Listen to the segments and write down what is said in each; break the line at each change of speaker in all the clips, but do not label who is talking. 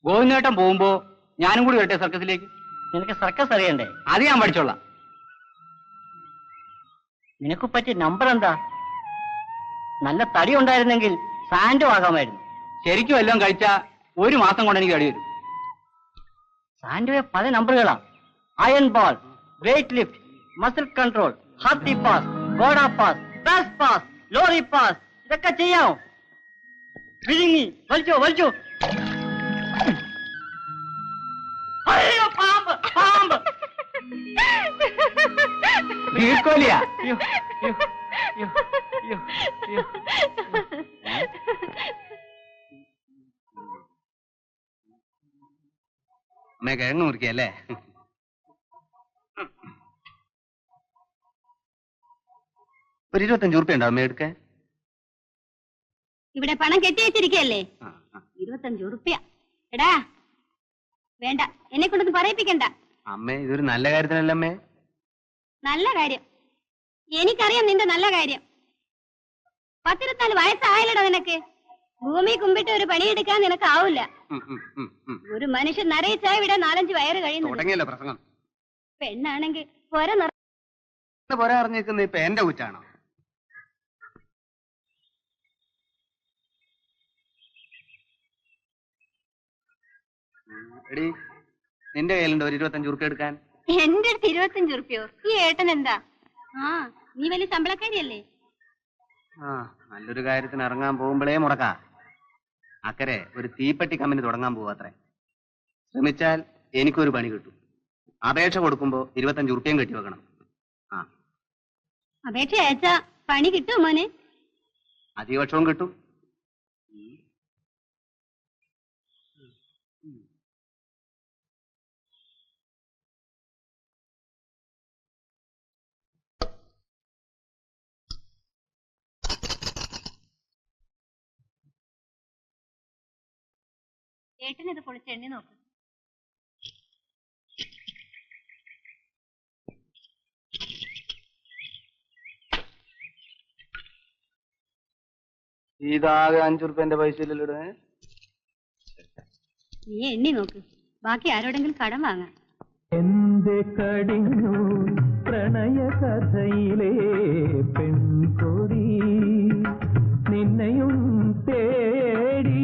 ഗോവിന്ദേട്ടൻ പോകുമ്പോ ഞാനും കൂടി വരട്ടെ സർക്കസിലേക്ക്?
നിനക്ക് സർക്കസ് അറിയണ്ടേ?
അത് ഞാൻ പഠിച്ചോളാം.
നിനക്ക് പറ്റിയ നമ്പർ എന്താ? നല്ല തടി ഉണ്ടായിരുന്നെങ്കിൽ സാൻഡോ ആകാമായിരുന്നു.
ശരിക്കും എല്ലാം കഴിച്ചാ 1 മാസം കൊണ്ട് എനിക്ക് അടി വരും.
സാൻഡോയെ പല നമ്പറുകളാ. Iron ball, weight lift, muscle control, ഹാർട്ടി പാസ്, ഗോഡ pass, pass pass, lorry pass, ഇതൊക്കെ ചെയ്യാമോ? വിഴുങ്ങി വലിച്ചോ വലിച്ചോ. അയ്യോ പാമ്പ് പാമ്പ്.
വീർക്കോലിയാ? അമ്മേ കിഴങ്ങ് മുറിക്കല്ലേ? ഒരു 25 ഉറുപ്പ്യ ഉണ്ടോ അമ്മ എടുക്കാൻ?
ഇവിടെ പണം കെട്ടി വെച്ചിരിക്കല്ലേ? 25 ഉറുപ്പ്യ. എടാ വേണ്ട, എന്നെ കൊണ്ടൊന്നും പറയിപ്പിക്കണ്ട.
അമ്മേ ഇതൊരു നല്ല കാര്യത്തിനല്ല അമ്മേ.
നല്ല കാര്യം, എനിക്കറിയാം നിന്റെ നല്ല കാര്യം. 14 വയസ്സായാലടാ നിനക്ക്. ഭൂമി കുമ്പിട്ട് ഒരു പണിയെടുക്കാൻ നിനക്ക് ആവില്ല. ഒരു മനുഷ്യൻ നരയിച്ചായ ഇവിടെ 4-5 വയറ് കഴിയുന്നു.
പ്രസംഗം.
പെണ്ണാണെങ്കിൽ
പോരാ അറിഞ്ഞേക്കുന്ന ഇപ്പൊ എന്റെ കുറ്റാണോ? എടി നിന്റെ കയ്യിലുണ്ടോ ഒരു 25 ഉറുപ്പ്യ എടുക്കാൻ?
എന്റെ അടുത്ത് 25 ഉറുപ്പ്യോ? ഈ ഏട്ടൻ എന്താ? നീ വലിയ ശമ്പളക്കാരിയല്ലേ?
നല്ലൊരു കാര്യത്തിന് ഇറങ്ങാൻ പോകുമ്പോഴേ മുടക്കാ. അക്കരെ ഒരു തീപ്പെട്ടി കമ്പനി തുടങ്ങാൻ പോവാത്രേ. ശ്രമിച്ചാൽ എനിക്കൊരു പണി കിട്ടും. അപേക്ഷ കൊടുക്കുമ്പോ 25 ഉറുപ്പ്യം കെട്ടി വെക്കണം.
അപേക്ഷ അയച്ചാ പണി കിട്ടുമോ മോനെ?
അധികപക്ഷവും കിട്ടും.
ഏട്ടനിത് പൊളിച്ച് എണ്ണി നോക്ക്.
ഇതാകെ 5 ഉറുപ്പ്യന്റെ പൈസ ഇല്ലല്ലോ.
നീ എണ്ണി നോക്ക്, ബാക്കി ആരോടെങ്കിലും കടം വാങ്ങാം.
എന്റെ കടിഞ്ഞു പ്രണയ കഥയിലെ പെൺകൊടി നിന്നെയും തേടി.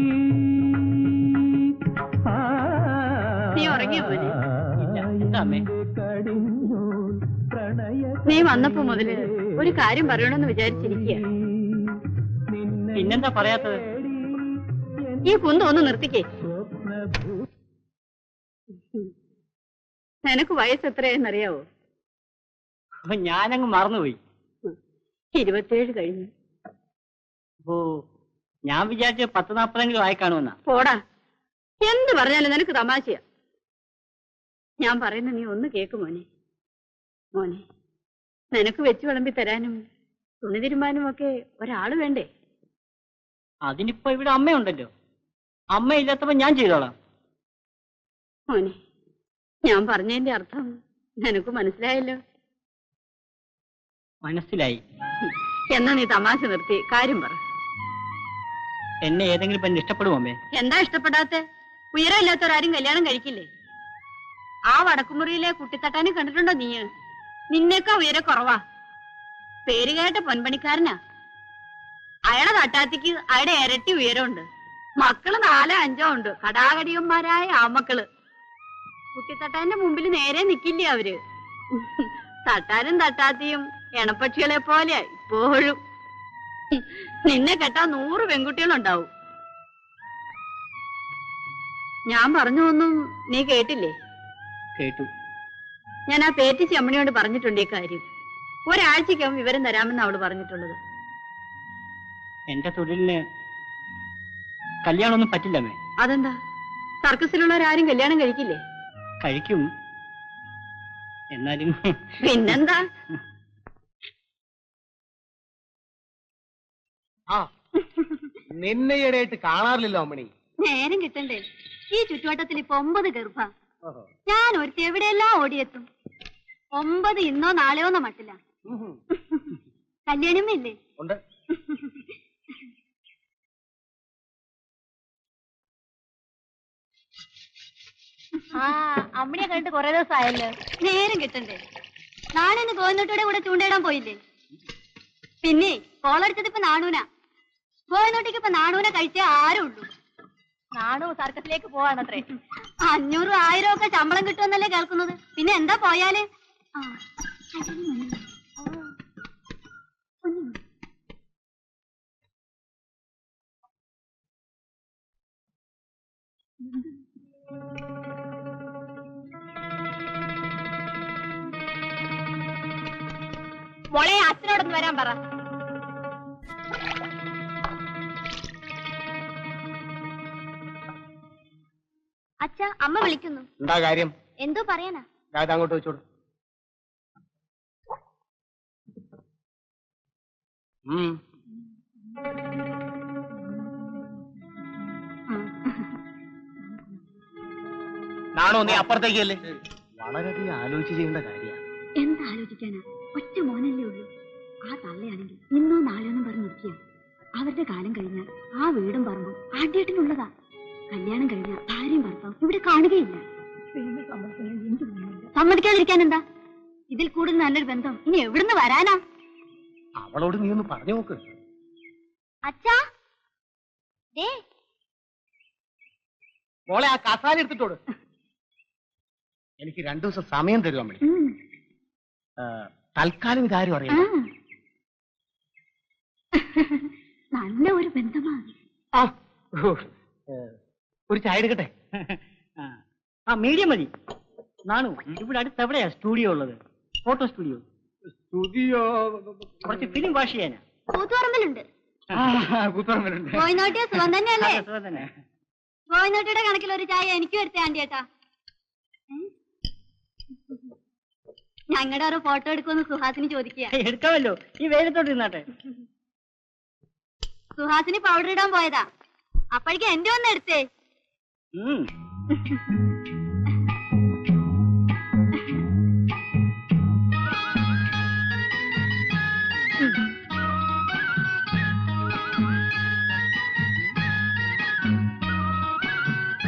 നീ ഉറങ്ങിയോ മോനെ?
കടിഞ്ഞു പ്രണയ
നീ വന്നപ്പോ മുതല് ഒരു കാര്യം പറയണമെന്ന് വിചാരിച്ചിരിക്കുക.
പിന്നെന്താ പറയാത്തത്?
ഈ കുന്തം ഒന്ന് നിർത്തിക്കേ. നിനക്ക് വയസ്സ് എത്രയെന്നറിയാവോ?
ഞാനങ്ങ് മറന്നുപോയി.
27 കഴിഞ്ഞു.
ഓ, ഞാൻ വിചാരിച്ച 10-40 ആയി കാണുമെന്നാ.
പോടാ, എന്ത് പറഞ്ഞാലും നിനക്ക് തമാശയാ. ഞാൻ പറയുന്ന നീ ഒന്ന് കേക്ക് മോനെ. മോനെ, നിനക്ക് വെച്ചു വിളമ്പി തരാനും തുണി തിരുമ്പാനും ഒക്കെ ഒരാള് വേണ്ടേ?
അതിനിപ്പോ ഇവിടെ അമ്മയുണ്ടല്ലോ. അമ്മയില്ലാത്തപ്പോ ഞാൻ ചെയ്തോളാം.
മോനെ, ഞാൻ പറഞ്ഞതിന്റെ അർത്ഥം നിനക്ക് മനസ്സിലായല്ലോ.
മനസ്സിലായി.
എന്നാ നീ തമാശ നിർത്തി കാര്യം പറ.
എന്നെ ഏതെങ്കിലും പെണ്ണ് ഇഷ്ടപ്പെടുമോ അമ്മേ?
എന്താ ഇഷ്ടപ്പെടാത്തെ? ഉയരമില്ലാത്തവരാരും കല്യാണം കഴിക്കില്ലേ? ആ വടക്കുമുറിയിലെ കുട്ടിത്തട്ടാനെ കണ്ടിട്ടുണ്ടോ നീ? നിന്നേക്കാ ഉയരം കുറവാ. പേര് കേട്ട പൊൻപണിക്കാരനാ. അയാളെ തട്ടാത്തിക്ക് അയാളുടെ ഇരട്ടി ഉയരമുണ്ട്. മക്കള് 4-5 ഉണ്ട്. കടാകടിയന്മാരായ ആമക്കള്. കുട്ടിത്തട്ടാന്റെ മുമ്പിൽ നേരെ നിക്കില്ലേ അവര്. തട്ടാനും തട്ടാത്തിയും എണപ്പക്ഷികളെ പോലെ ഇപ്പോഴും. നിന്നെ കെട്ടാ 100 പെൺകുട്ടികളുണ്ടാവും. ഞാൻ പറഞ്ഞു ഒന്നും നീ കേട്ടില്ലേ?
കേട്ടു.
ഞാൻ ആ പേറ്റിച്ച് അമ്മണിയോട് പറഞ്ഞിട്ടുണ്ട് ഈ കാര്യം. ഒരാഴ്ചക്കകം വിവരം തരാമെന്ന് അവള് പറഞ്ഞിട്ടുള്ളത്.
എന്റെ തൊഴിലിന് കല്യാണമൊന്നും പറ്റില്ലമ്മേ.
അതെന്താ? സർക്കസിലുള്ളവരാരും കല്യാണം കഴിക്കില്ലേ?
കഴിക്കും, എന്നാലും.
പിന്നെന്താ?
നിന്നെ ഈയിടെയായിട്ട് കാണാറില്ലല്ലോ അമ്മണി.
നേരം കിട്ടണ്ടേ? ഈ ചുറ്റുവട്ടത്തിൽ ഇപ്പൊ 9 ഗർഭ. ഞാൻ ഒരുത്തി എവിടെയെല്ലാം ഓടിയെത്തും. 9 ഇന്നോ നാളെയോന്നോ മട്ടില്ല. കല്യാണമില്ലേ?
ഉണ്ട്.
ആ അമ്മയെ കണ്ടിട്ട് കൊറേ ദിവസമായല്ലോ. നേരം കിട്ടണ്ടേ? നാളെ ഗോവിന്ദോട്ടിയുടെ കൂടെ ചൂണ്ടയിടാൻ പോയില്ലേ? പിന്നെ കോളടിച്ചത് ഇപ്പൊ നാണൂന. ഗോവിന്ദോട്ടിക്ക് ഇപ്പൊ നാണൂന കഴിച്ചേ ആരും ഉള്ളൂ. നാണു സർക്കസിലേക്ക് പോവാണത്രേ. 500 1000 ഒക്കെ ശമ്പളം കിട്ടുമെന്നല്ലേ കേൾക്കുന്നത്. പിന്നെ എന്താ പോയാല്? മോളെ അച്ഛനോടൊന്ന് വരാൻ പറ. അച്ഛ അമ്മ വിളിക്കുന്നു.
എന്താ കാര്യം?
എന്തോ പറയാനാ.
അങ്ങോട്ട് വെച്ചോളൂ. നാണോ നീ അപ്പുറത്തേക്കല്ലേ? വളരെയധികം ആലോചിച്ച് ചെയ്യേണ്ട കാര്യമാണ്.
എന്താ ആലോചിക്കാനാ? ഒറ്റ മോനല്ലേ ഉള്ളൂ. ആ തള്ളയാണെങ്കിൽ ഇന്നോ നാളെയൊന്നും പറഞ്ഞിരിക്കുക. അവരുടെ കാലം കഴിഞ്ഞാൽ ആ വീടും പറമ്പും ആദ്യമായിട്ടിനുള്ളതാ. കല്യാണം കഴിഞ്ഞാൽ ഭാര്യയും ഭർത്താവും ഇവിടെ കാണുകയില്ല. സമ്മതിക്കാതിരിക്കാൻ എന്താ? ഇതിൽ കൂടുതൽ നല്ലൊരു ബന്ധം ഇനി എവിടുന്ന് വരാനാ?
അവളോട് നീ ഒന്ന് പറഞ്ഞു നോക്ക്.
അച്ഛാ
മോളെ ആ കസാല എടുത്തിട്ടോട്. എനിക്ക് 2 ദിവസം സമയം തരുവാൻ വേണ്ടി. തൽക്കാലം ഇതാരും അറിയാം.
നല്ല ഒരു ബന്ധമാണ്.
ഒരു ചായ എടുക്കട്ടെ?
ആ മീഡിയം മതി. നാണു ഇവിടെ അടുത്ത് എവിടെയാ സ്റ്റുഡിയോ ഉള്ളത്? Photo studio. കുറച്ച് ഫിലിം വാഷ് ചെയ്യാനാ.
കൂത്തുപറമ്പിലുണ്ട്.
കൂത്തുപറമ്പിലുണ്ട്.
ഗോവിന്ദോട്ടിയെ സുഖം തന്നെയല്ലേ? ഗോവിന്ദോട്ടിയുടെ കണക്കിൽ ഒരു ചായ എനിക്കും എടുത്തേ ആന്റി ഏട്ടാ. ഞങ്ങളുടെ ഒരു ഫോട്ടോ എടുക്കുമെന്ന് സുഹാസിനി ചോദിക്കുക.
എടുക്കാമല്ലോ, ഈ വെയിലത്തോട്ട് ഇരുന്നാട്ടെ.
സുഹാസിനി പൗഡർ ഇടാൻ പോയതാ. അപ്പോഴേക്കും എന്റെ ഒന്ന് എടുത്തേ.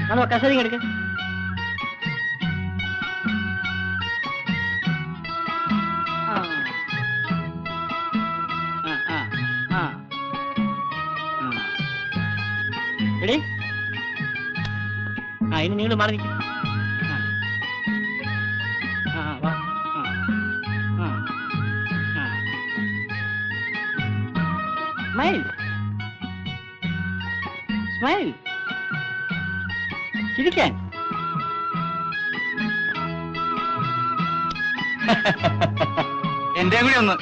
നമ്മൾ കസേര എടുക്ക. എടീ, ഇനി നിങ്ങൾ മാറി നിൽക്കും. Smile smile. ചിരിക്കാൻ.
എന്റെ കൂടെ ഒന്ന്.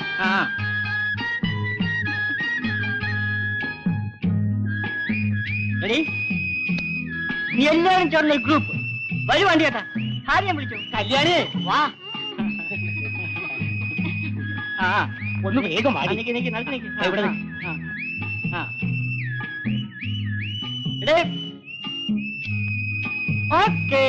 നീ എല്ലാവരും ചേർന്ന ഗ്രൂപ്പ് വരുവാണ്ടി ചേട്ടാ. കാര്യം വിളിച്ചു. കല്യാണി വാ.
ഒന്ന് വേഗം വാടി.
ഓക്കേ.